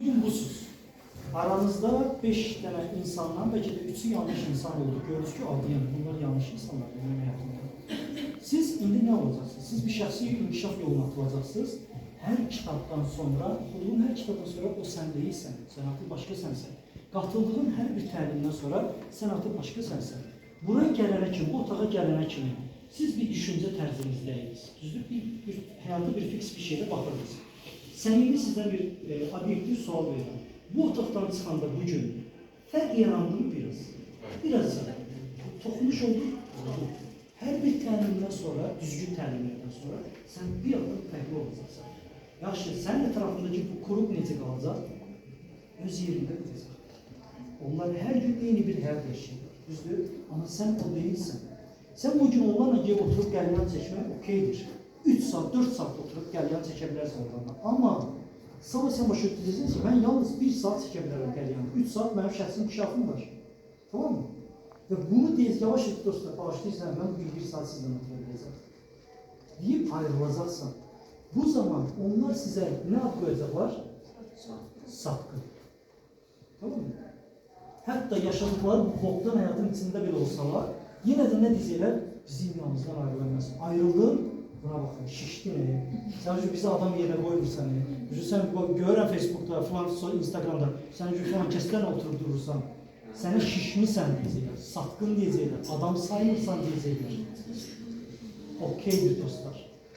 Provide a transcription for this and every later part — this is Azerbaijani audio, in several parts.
Bugün busuz. Aranızda 5 tane insandan belki de 3'ü yanlış insan oldu. Gördünüz ki yani bunlar yanlış insanlar benim hayatımda. Siz indi ne olacaksınız? Siz bir şahsi inkişaf yoluna atılacaksınız. Her kitaptan sonra, okuduğun her kitaptan sonra o sen değilsen, sen artık başka sensen. Katıldığın her bir təlimdən sonra sen artık başka sensen. Buraya gelene kimi, bu otağa gelene kimi siz bir düşünce tərzinizdeyiz. Düzdür, hayatda bir fix bir şeyle bakırdınız. Səmimi sizdən bir obyektiv sual verirəm. Bu otaqdan çıxanda bugün fərq yarandı mı biraz? Biraz toxunuş oldu. Hər bir təlimdən sonra, düzgün təlimlərdən sonra sən bir adam fərqli olacaqsan. Yaxşı, sənin ətrafındakı bu qrup necə qalacaq? Öz yerində qalacaq. Onlar hər gün eyni bir həyat yaşayırlar. Düzdür? Amma sən o deyilsən. Sən bugün onlarla gelib oturup qəlyan çəkmək okeydir. 3 saat, 4 saat oturup qəlyan çəkə bilərsən onlarla. Amma sonra sən başa düşəcəksən ki, mən yalnız 1 saat çəkə bilərəm qəlyanı. 3 saat mənim şəxsi inkişafım var. Tamam mı? Və bunu deyək, yavaş et dostlar, bağışlayırsan, mən bugün 1 saat sizdən otura biləcəm. Deyib ayrılacaqsan. Bu zaman onlar sizə nə ad qoyacaqlar? Satqın. Tamam mı? Hətta yaşadıkları bu boktan həyatın içində belə olsalar, yenə də nə deyəcəklər? Bizim yanımızdan ayrılamaz. Ayrıldın, buna baxın, şişdin. Sən bizi adam yerine koymursan. Sən görürəm Facebook'da, falan, Instagram'da, sən falan kəsdən oturup durursan, sənə şişmisən deyəcəklər, satqın deyəcəklər, adam saymırsan deyəcəklər. Okeydir dostlar.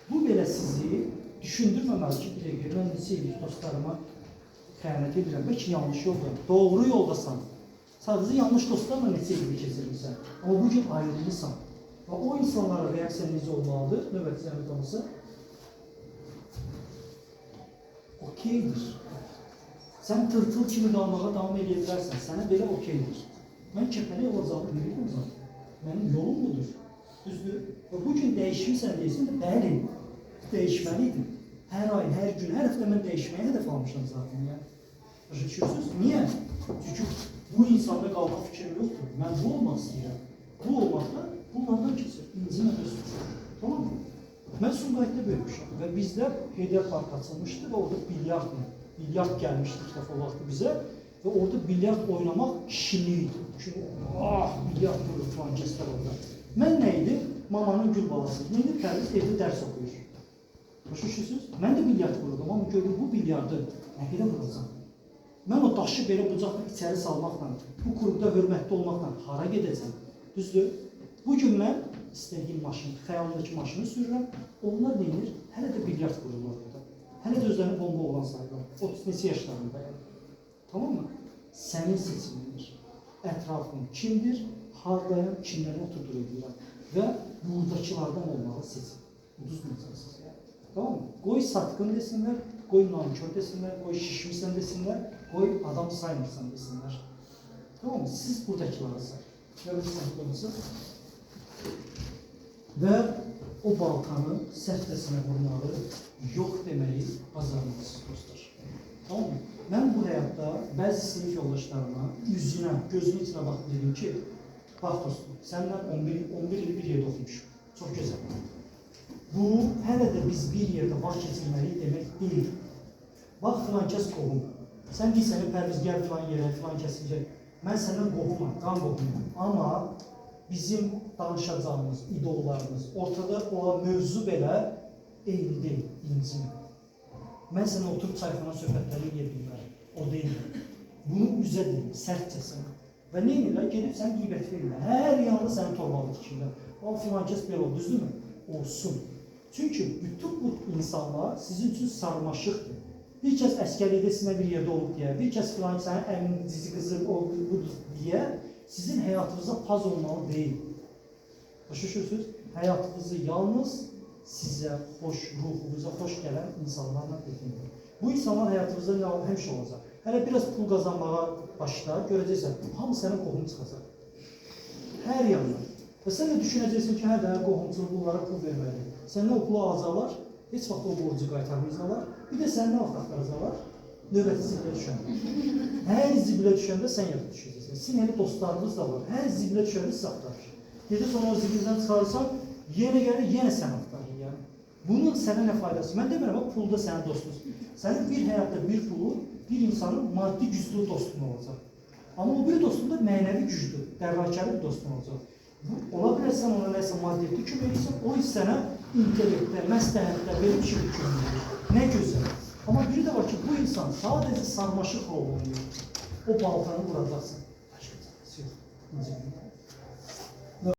Bu belə sizi düşündürməməli ki, mən neçə edir dostlarıma xəyanət edirəm, bəlkə yanlış yoldayım, doğru yoldasan. Sadəcə yanlış dostlarla neçə edir keçirirsən, amma bugün ayrılmışsan. Və o insanlara reaksiyon necə olmalıdır, növbəti zəhmət olmasa, okeydir. Sən tırtıl kimi qalmağa davam edə bilərsən, sənə belə okeydir. Mən kəpəli olacağımı bilirəm o zaman. Mənim yolum budur. Düzdür. Və bugün dəyişmirsən deyilsin də, bəli, dəyişməliydim. Hər ay, hər gün, hər həftə mən dəyişməyə hədəf almışam zaten. Başa düşürsünüz? Niyə? Çünki bu insanda qalmaq fikrim yoxdur. Mən bu olmaq istəyirəm. Bu olmaqda bunlardan keçir. İncimə də suçur. Tamam mı? Mən Sumqayıtda böyümüşəm və bizdə Heydər Park açılmışdı və orada bilyard gəlmişdi ilk dəfə o vaxtı bizə və orada bilyard oynamaq kişiliydi. Çünki bilyard vurur falan kəslər orada. Mən nə idi? Mamanın gül balası. Neydi? Pərviz evdə dərs oxuyur. Başa düşürsünüz? Mən də bilyard vururdum, amma gördüm bu bilyardı nə qədər vuracam? Mən o daşı belə bucaqla içəri salmaqla, bu klubda hörmətli olmaqla hara gedəcəm? Düzdür? Bugün mən istədiyim maşını, xəyalımdakı maşını sürürəm. Onlar neyir? Hələ də bilyard vururlar orada. Hələ də özlərini bomba olan sayırlar. 30 neçə yaşlarındayım. Tamam mı? Sənin seçimindir. Ətrafın kimdir? Hardayım, kimləri oturdururlar. Və buradakılardan olmalı seçin. Uduzmayacaqsınız. Tamam mı? Qoy satqın desinlər, qoy nankör desinlər, qoy şişmirsən desinlər, qoy adam saymırsan desinlər. Tamam mı? Siz buradakiları say. Və o baltanı səhvdəsinə vurmalı, yox deməyi bacarmalısınız dostlar. Tamam mı? Mən bu həyatda bəzi sinif yoldaşlarıma üzünə, gözünün içine baxıb dedim ki, bax dostum, səndən 11 il bir yerdə oxumuşum. Çox gözəl. Bu, hələ də biz bir yerdə vaxt keçirməliyik demək deyil. Bax, filan kəs qohum. Sən deyirsən, Pərviz gəl filan yerə, filan kəsincək. Mən səndən qohumam, qan qohumam. Amma bizim danışacağımız, idollarımız, ortada olan mövzu belə eyni deyil, incimi. Mən sənə oturub sayfana söhbətləri yedirlər, o deyil. Bunu üzə deyil, sərtcəsin. Və nə edirlər? Gedib sən qeybət verirlər. Hər yanda səni torbalı tikirlər. O filan kəs belə oldu, düzdürmü? Olsun. Çünki bütün bu insanlar sizin üçün sarmaşıqdır. Bir kəs əskərlikdə sizinlə bir yerdə olub deyə, bir kəs filan sənin əmin, cici qızı budur deyə sizin həyatınıza paz olmalı deyil. Başa düşürsünüz? Həyatınızı yalnız sizə xoş, ruhunuza xoş gələn insanlarla edinir. Bu insanlar həyatınızda həmişə olacaq. Hələ biraz pul qazanmağa başlar, görəcəksən, hamı sənin qohum çıxacaq. Hər yandan. Və sən də düşünəcəksin ki, hər dəqiq qohumçuluq bunlara pul verməlidir. Səndən o pulu alacaqlar, heç vaxt o borcu qaytarmayacaqlar. Bir də səndən vaxt axtaracaqlar, növbəti zibilə düşəndə. Hər zibilə düşəndə sən yada düşəcəksən. Sizin elə dostlarınız da var, hər zibilə düşəndə siz axtarır. Gedib sonra o zibildən çıxarırsan, yenə gəlir, yenə sən axtarır. Bunun sənə nə faydası? Mən demirəm, pulda sənin dostunuz. Sənin bir həyatda bir pulu bir insanın maddi güclü dostun olacaq. Amma o bir dostun da mənəvi güclü, dəvakəli bir dostun olacaq. Ola bilər sən ona nəsə maddiyyətli kömək edirsən, o sənə intellektdə, məsləhətdə belə bir şey kömək edir. Nə gözəl. Amma biri də var ki, bu insan sadəcə sarmaşıq rolunu oynayır. O baltanı vuracaqsın. Başqa çarəsi yox.